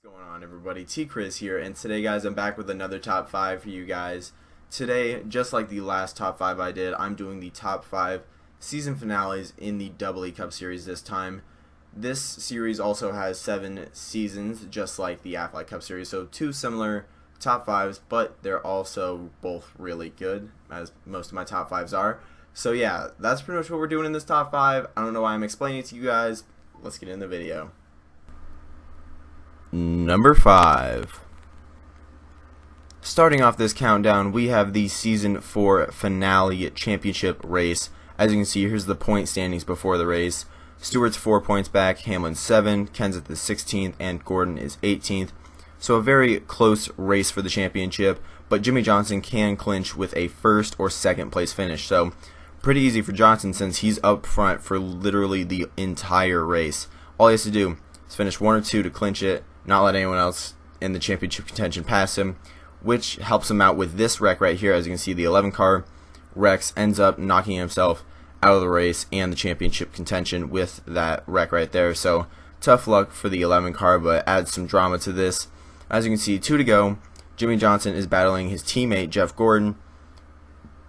What's going on, everybody? T Chris here, and today, guys, I'm back with another top 5 for you guys. Today, just like the last top 5 I did, I'm doing the top 5 season finales in the Double E Cup series this time. This series also has 7 seasons, just like the Aflac Cup series, so 2 similar top 5s, but they're also both really good, as most of my top 5s are. So yeah, that's pretty much what we're doing in this top 5. I don't know why I'm explaining it to you guys. Let's get in the video. Number 5. Starting off this countdown, we have the Season 4 Finale Championship race. As you can see, here's the point standings before the race. Stewart's 4 points back, Hamlin 7, Kenseth is 16th, and Gordon is 18th. So a very close race for the championship, but Jimmie Johnson can clinch with a first or second place finish. So pretty easy for Johnson since he's up front for literally the entire race. All he has to do is finish 1 or 2 to clinch it, not let anyone else in the championship contention pass him, which helps him out with this wreck right here. As you can see, the 11 car Rex ends up knocking himself out of the race and the championship contention with that wreck right there. So tough luck for the 11 car, but adds some drama to this. As you can see, 2 to go. Jimmie Johnson is battling his teammate Jeff Gordon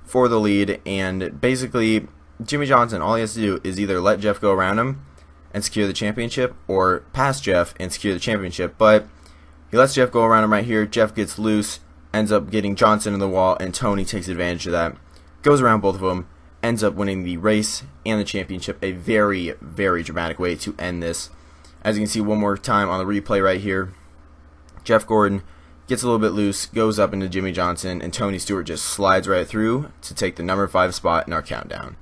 for the lead, and basically Jimmie Johnson, all he has to do is either let Jeff go around him and secure the championship, or pass Jeff and secure the championship. But he lets Jeff go around him right here. Jeff gets loose, ends up getting Johnson in the wall, and Tony takes advantage of that, goes around both of them, ends up winning the race and the championship. A very, very dramatic way to end this. As you can see one more time on the replay right here, Jeff Gordon gets a little bit loose, goes up into Jimmie Johnson, and Tony Stewart just slides right through to take the number 5 spot in our countdown.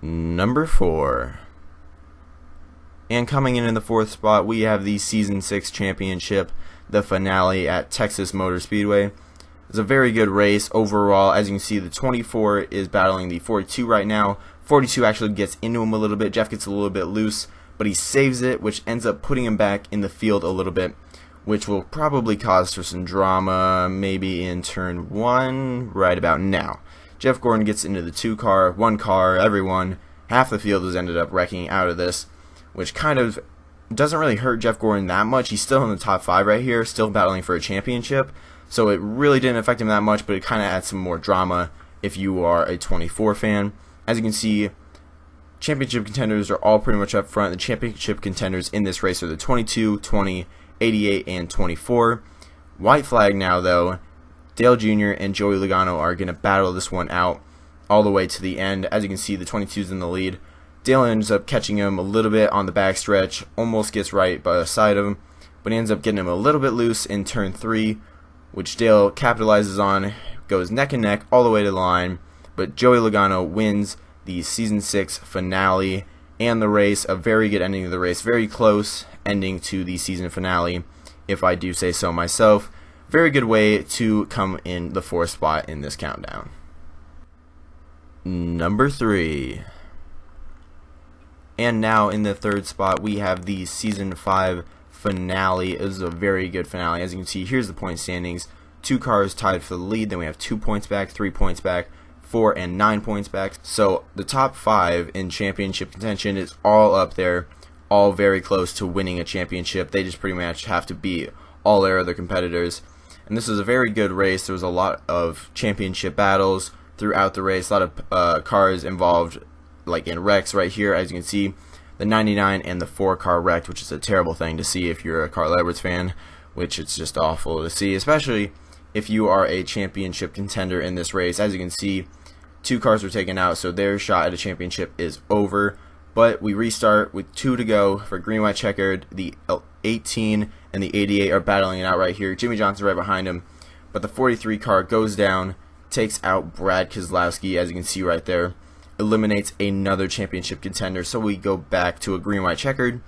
Number 4. And coming in the 4th spot, we have the Season 6 Championship, the finale at Texas Motor Speedway. It's a very good race overall. As you can see, the 24 is battling the 42 right now. 42 actually gets into him a little bit. Jeff gets a little bit loose, but he saves it, which ends up putting him back in the field a little bit, which will probably cause for some drama maybe in turn 1 right about now. Jeff Gordon gets into the 2 car, 1 car, everyone. Half the field has ended up wrecking out of this, which kind of doesn't really hurt Jeff Gordon that much. He's still in the top 5 right here, still battling for a championship, so it really didn't affect him that much, but it kind of adds some more drama if you are a 24 fan. As you can see, championship contenders are all pretty much up front. The championship contenders in this race are the 22, 20, 88, and 24. White flag now, though. Dale Jr. and Joey Logano are going to battle this one out all the way to the end. As you can see, the 22's in the lead. Dale ends up catching him a little bit on the backstretch, almost gets right by the side of him, but he ends up getting him a little bit loose in turn 3, which Dale capitalizes on, goes neck and neck all the way to the line, but Joey Logano wins the Season 6 finale and the race. A very good ending of the race, very close ending to the season finale, if I do say so myself. Very good way to come in the 4th spot in this countdown. Number 3. And now in the 3rd spot, we have the Season 5 finale. It was a very good finale. As you can see, here's the point standings. 2 cars tied for the lead. Then we have 2 points back, 3 points back, 4 and 9 points back. So the top 5 in championship contention is all up there, all very close to winning a championship. They just pretty much have to beat all their other competitors. And this was a very good race. There was a lot of championship battles throughout the race. A lot of cars involved, like in wrecks right here. As you can see, the 99 and the 4 car wrecked, which is a terrible thing to see if you're a Carl Edwards fan, which it's just awful to see, especially if you are a championship contender in this race. As you can see, 2 cars were taken out, so their shot at a championship is over. But we restart with 2 to go for green, white, checkered. The 18 and the 88 are battling it out right here. Jimmie Johnson right behind him, but the 43 car goes down, takes out Brad Keselowski, as you can see right there, eliminates another championship contender. So we go back to a green, white, checkered.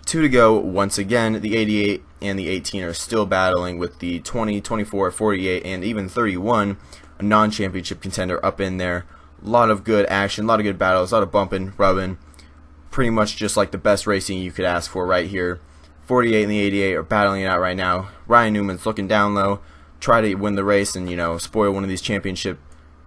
2 to go once again. The 88 and the 18 are still battling with the 20, 24, 48, and even 31, a non-championship contender up in there. A lot of good action, a lot of good battles, a lot of bumping, rubbing. Pretty much just like the best racing you could ask for right here. 48 and the 88 are battling it out right now. Ryan Newman's looking down low, try to win the race and, spoil one of these championship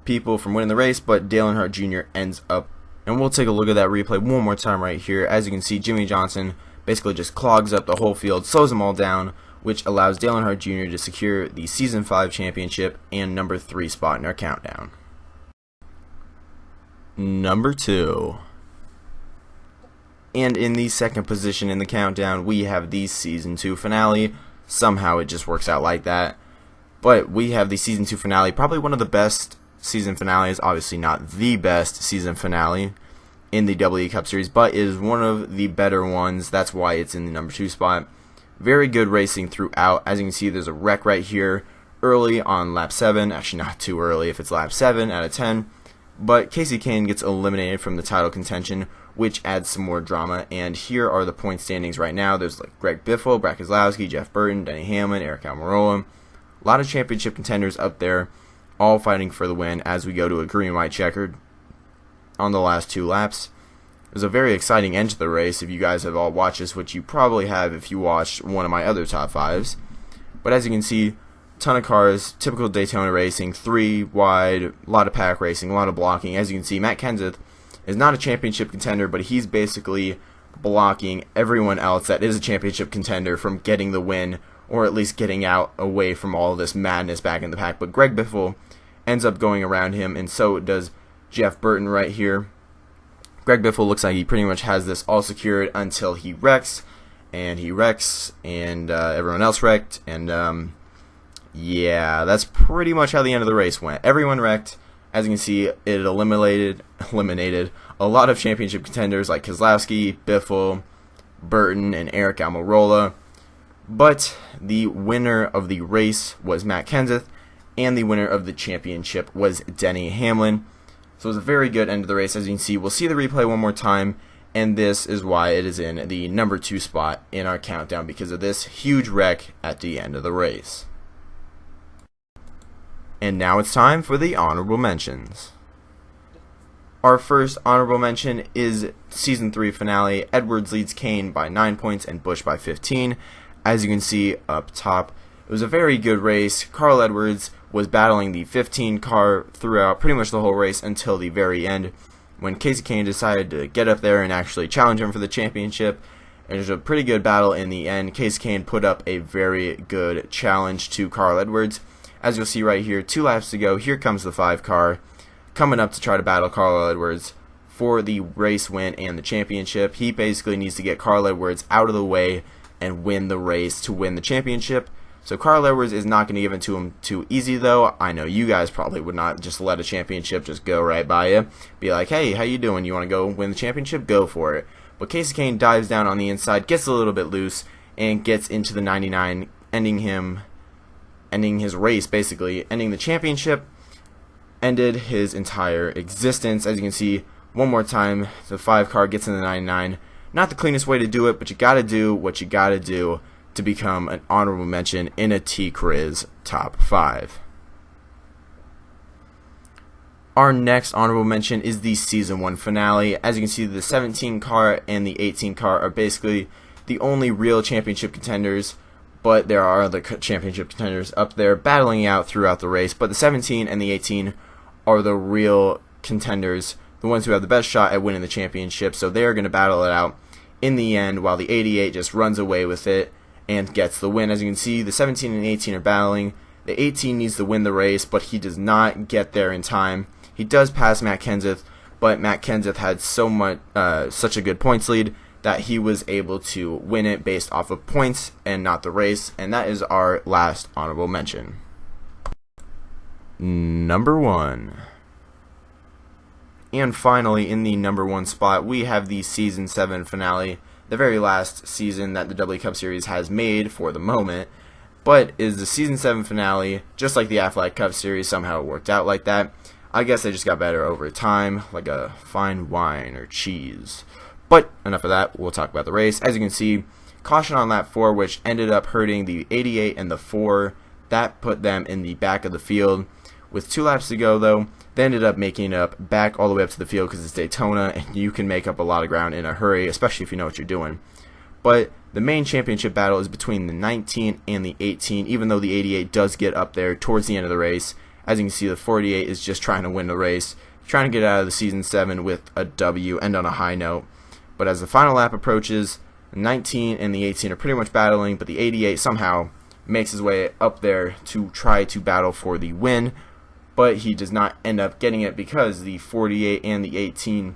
people from winning the race, but Dale Earnhardt Jr. ends up. And we'll take a look at that replay one more time right here. As you can see, Jimmie Johnson basically just clogs up the whole field, slows them all down, which allows Dale Earnhardt Jr. to secure the Season 5 championship and number 3 spot in our countdown. Number 2. And in the second position in the countdown, we have the Season 2 finale. Somehow it just works out like that. But we have the Season 2 finale, probably one of the best season finales, obviously not the best season finale in the WE Cup Series, but it is one of the better ones. That's why it's in the number 2 spot. Very good racing throughout. As you can see, there's a wreck right here early on lap 7. Actually, not too early if it's lap 7 out of 10. But Kasey Kahne gets eliminated from the title contention, which adds some more drama. And here are the point standings right now. There's like Greg Biffle, Brad Keselowski, Jeff Burton, Denny Hamlin, Aric Almirola. A lot of championship contenders up there, all fighting for the win as we go to a green-white checkered on the last 2 laps. It was a very exciting end to the race if you guys have all watched this, which you probably have if you watched one of my other top 5s. But as you can see, ton of cars, typical Daytona racing, 3 wide, a lot of pack racing, a lot of blocking. As you can see, Matt Kenseth is not a championship contender, but he's basically blocking everyone else that is a championship contender from getting the win, or at least getting out away from all of this madness back in the pack. But Greg Biffle ends up going around him, and so does Jeff Burton right here. Greg Biffle looks like he pretty much has this all secured until he wrecks, and everyone else wrecked, and yeah, that's pretty much how the end of the race went. Everyone wrecked. As you can see, it eliminated a lot of championship contenders like Keselowski, Biffle, Burton, and Aric Almirola. But the winner of the race was Matt Kenseth, and the winner of the championship was Denny Hamlin. So it was a very good end of the race. As you can see, we'll see the replay one more time, and this is why it is in the number 2 spot in our countdown, because of this huge wreck at the end of the race. And now it's time for the honorable mentions. Our first honorable mention is Season 3 finale. Edwards leads Kahne by 9 points and Busch by 15. As you can see up top, it was a very good race. Carl Edwards was battling the 15 car throughout pretty much the whole race until the very end, when Kasey Kahne decided to get up there and actually challenge him for the championship. And it was a pretty good battle in the end. Kasey Kahne put up a very good challenge to Carl Edwards. As you'll see right here, 2 laps to go, here comes the 5 car coming up to try to battle Carl Edwards for the race win and the championship. He basically needs to get Carl Edwards out of the way and win the race to win the championship. So Carl Edwards is not going to give it to him too easy, though. I know you guys probably would not just let a championship just go right by you. Be like, hey, how you doing? You want to go win the championship? Go for it. But Kasey Kahne dives down on the inside, gets a little bit loose, and gets into the 99, ending his race, basically. Ending the championship, ended his entire existence. As you can see, one more time, the 5 car gets in the 99. Not the cleanest way to do it, but you got to do what you got to do to become an honorable mention in a T-Criz top 5. Our next honorable mention is the Season 1 finale. As you can see, the 17 car and the 18 car are basically the only real championship contenders, but there are other championship contenders up there battling out throughout the race. But the 17 and the 18 are the real contenders, the ones who have the best shot at winning the championship, so they're going to battle it out in the end, while the 88 just runs away with it and gets the win. As you can see, the 17 and 18 are battling. The 18 needs to win the race, but he does not get there in time. He does pass Matt Kenseth, but Matt Kenseth had such a good points lead that he was able to win it based off of points and not the race, and that is our last honorable mention. Number 1. And finally, in the number 1 spot, we have the Season 7 finale, the very last season that the WE Cup Series has made for the moment, but is the Season 7 finale, just like the Aflac Cup Series. Somehow it worked out like that. I guess they just got better over time, like a fine wine or cheese. But enough of that, we'll talk about the race. As you can see, caution on lap 4, which ended up hurting the 88 and the 4. That put them in the back of the field. With 2 laps to go, though, they ended up making up back all the way up to the field because it's Daytona, and you can make up a lot of ground in a hurry, especially if you know what you're doing. But the main championship battle is between the 19 and the 18, even though the 88 does get up there towards the end of the race. As you can see, the 48 is just trying to win the race, trying to get out of the Season 7 with a W, end on a high note. But as the final lap approaches, The 19 and the 18 are pretty much battling, but the 88 somehow makes his way up there to try to battle for the win, but he does not end up getting it because the 48 and the 18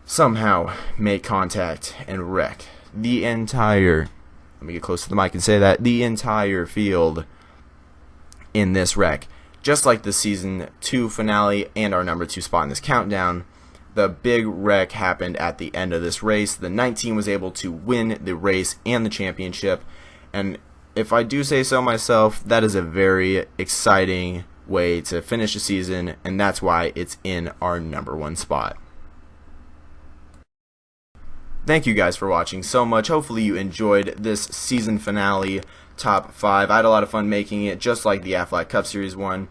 somehow make contact and wreck the entire, let me get close to the mic and say that, the entire field in this wreck. Just like the Season 2 finale and our number 2 spot in this countdown, the big wreck happened at the end of this race. The 19 was able to win the race and the championship, and if I do say so myself, that is a very exciting way to finish a season, and that's why it's in our number 1 spot. Thank you guys for watching so much. Hopefully you enjoyed this season finale top 5. I had a lot of fun making it, just like the Aflac Cup Series one.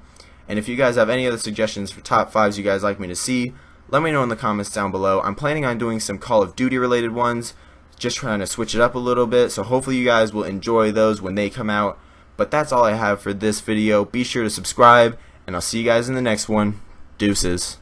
And if you guys have any other suggestions for top 5s you guys like me to see, let me know in the comments down below. I'm planning on doing some Call of Duty related ones, just trying to switch it up a little bit, so hopefully you guys will enjoy those when they come out. But that's all I have for this video. Be sure to subscribe, and I'll see you guys in the next one. Deuces.